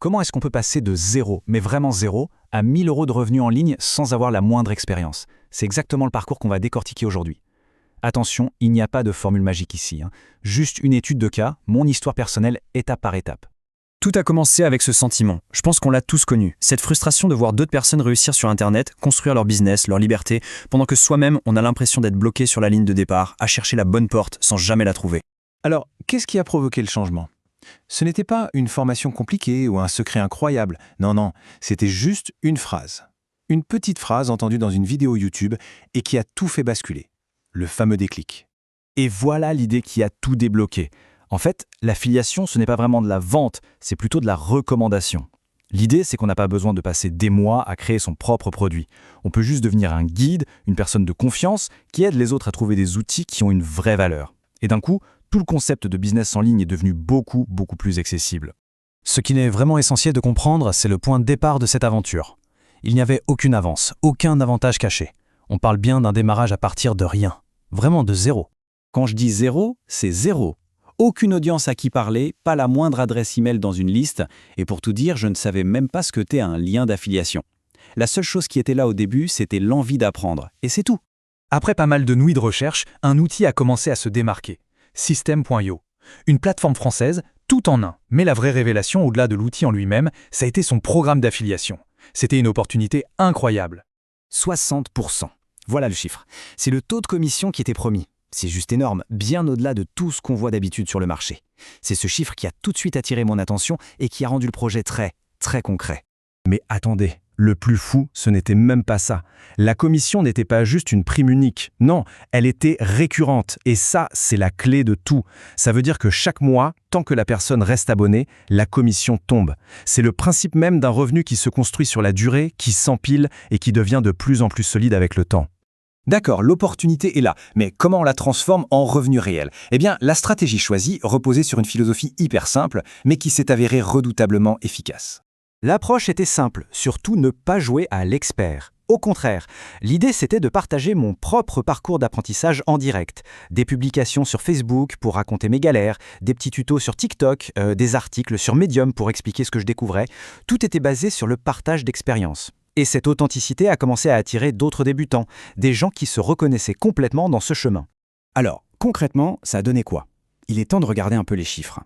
Comment est-ce qu'on peut passer de zéro, mais vraiment zéro, à 1000 € de revenus en ligne sans avoir la moindre expérience? C'est exactement le parcours qu'on va décortiquer aujourd'hui. Attention, il n'y a pas de formule magique ici. Juste une étude de cas, mon histoire personnelle, étape par étape. Tout a commencé avec ce sentiment. Je pense qu'on l'a tous connu. Cette frustration de voir d'autres personnes réussir sur Internet, construire leur business, leur liberté, pendant que soi-même, on a l'impression d'être bloqué sur la ligne de départ, à chercher la bonne porte sans jamais la trouver. Alors, qu'est-ce qui a provoqué le changement? Ce n'était pas une formation compliquée ou un secret incroyable. Non, c'était juste une phrase. Une petite phrase entendue dans une vidéo YouTube et qui a tout fait basculer. Le fameux déclic. Et voilà l'idée qui a tout débloqué. En fait, l'affiliation, ce n'est pas vraiment de la vente, c'est plutôt de la recommandation. L'idée, c'est qu'on n'a pas besoin de passer des mois à créer son propre produit. On peut juste devenir un guide, une personne de confiance qui aide les autres à trouver des outils qui ont une vraie valeur. Et d'un coup, tout le concept de business en ligne est devenu beaucoup plus accessible. Ce qu'il est vraiment essentiel de comprendre, c'est le point de départ de cette aventure. Il n'y avait aucune avance, aucun avantage caché. On parle bien d'un démarrage à partir de rien, vraiment de zéro. Quand je dis zéro, c'est zéro. Aucune audience à qui parler, pas la moindre adresse email dans une liste, et pour tout dire, je ne savais même pas ce que qu'était un lien d'affiliation. La seule chose qui était là au début, c'était l'envie d'apprendre, et c'est tout. Après pas mal de nuits de recherche, un outil a commencé à se démarquer. System.io. Une plateforme française, tout en un. Mais la vraie révélation, au-delà de l'outil en lui-même, ça a été son programme d'affiliation. C'était une opportunité incroyable. 60%. Voilà le chiffre. C'est le taux de commission qui était promis. C'est juste énorme, bien au-delà de tout ce qu'on voit d'habitude sur le marché. C'est ce chiffre qui a tout de suite attiré mon attention et qui a rendu le projet très concret. Mais attendez, le plus fou, ce n'était même pas ça. La commission n'était pas juste une prime unique. Non, elle était récurrente. Et ça, c'est la clé de tout. Ça veut dire que chaque mois, tant que la personne reste abonnée, la commission tombe. C'est le principe même d'un revenu qui se construit sur la durée, qui s'empile et qui devient de plus en plus solide avec le temps. D'accord, l'opportunité est là, mais comment on la transforme en revenu réel? Eh bien, la stratégie choisie reposait sur une philosophie hyper simple, mais qui s'est avérée redoutablement efficace. L'approche était simple, surtout ne pas jouer à l'expert. Au contraire, l'idée c'était de partager mon propre parcours d'apprentissage en direct. Des publications sur Facebook pour raconter mes galères, des petits tutos sur TikTok, des articles sur Medium pour expliquer ce que je découvrais. Tout était basé sur le partage d'expériences. Et cette authenticité a commencé à attirer d'autres débutants, des gens qui se reconnaissaient complètement dans ce chemin. Alors, concrètement, ça a donné quoi? Il est temps de regarder un peu les chiffres.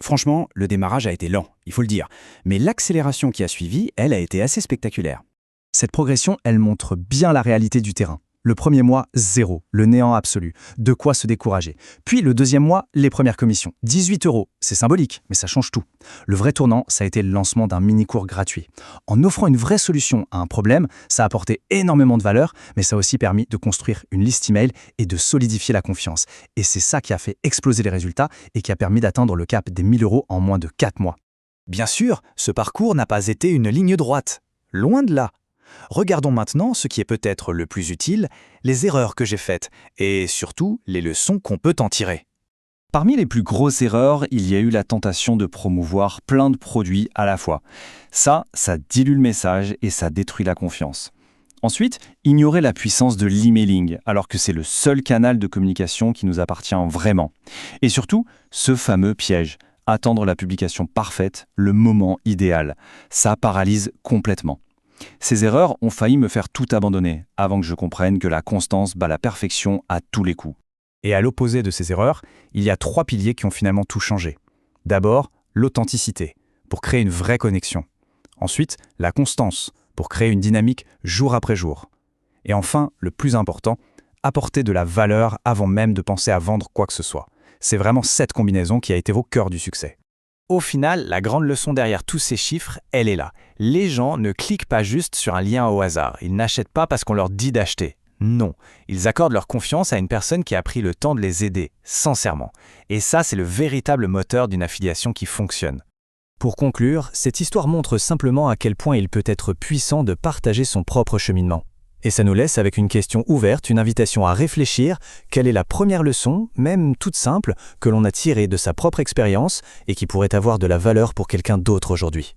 Franchement, le démarrage a été lent, il faut le dire, mais l'accélération qui a suivi, elle a été assez spectaculaire. Cette progression, elle montre bien la réalité du terrain. Le premier mois, zéro, le néant absolu, de quoi se décourager. Puis le deuxième mois, les premières commissions, 18 €. C'est symbolique, mais ça change tout. Le vrai tournant, ça a été le lancement d'un mini-cours gratuit. En offrant une vraie solution à un problème, ça a apporté énormément de valeur, mais ça a aussi permis de construire une liste email et de solidifier la confiance. Et c'est ça qui a fait exploser les résultats et qui a permis d'atteindre le cap des 1000 € en moins de 4 mois. Bien sûr, ce parcours n'a pas été une ligne droite. Loin de là. Regardons maintenant ce qui est peut-être le plus utile, les erreurs que j'ai faites, et surtout les leçons qu'on peut en tirer. Parmi les plus grosses erreurs, il y a eu la tentation de promouvoir plein de produits à la fois. Ça dilue le message et ça détruit la confiance. Ensuite, ignorer la puissance de l'emailing, alors que c'est le seul canal de communication qui nous appartient vraiment. Et surtout, ce fameux piège, attendre la publication parfaite, le moment idéal. Ça paralyse complètement. Ces erreurs ont failli me faire tout abandonner, avant que je comprenne que la constance bat la perfection à tous les coups. Et à l'opposé de ces erreurs, il y a 3 piliers qui ont finalement tout changé. D'abord, l'authenticité, pour créer une vraie connexion. Ensuite, la constance, pour créer une dynamique jour après jour. Et enfin, le plus important, apporter de la valeur avant même de penser à vendre quoi que ce soit. C'est vraiment cette combinaison qui a été au cœur du succès. Au final, la grande leçon derrière tous ces chiffres, elle est là. Les gens ne cliquent pas juste sur un lien au hasard. Ils n'achètent pas parce qu'on leur dit d'acheter. Non, ils accordent leur confiance à une personne qui a pris le temps de les aider, sincèrement. Et ça, c'est le véritable moteur d'une affiliation qui fonctionne. Pour conclure, cette histoire montre simplement à quel point il peut être puissant de partager son propre cheminement. Et ça nous laisse avec une question ouverte, une invitation à réfléchir. Quelle est la première leçon, même toute simple, que l'on a tirée de sa propre expérience et qui pourrait avoir de la valeur pour quelqu'un d'autre aujourd'hui ?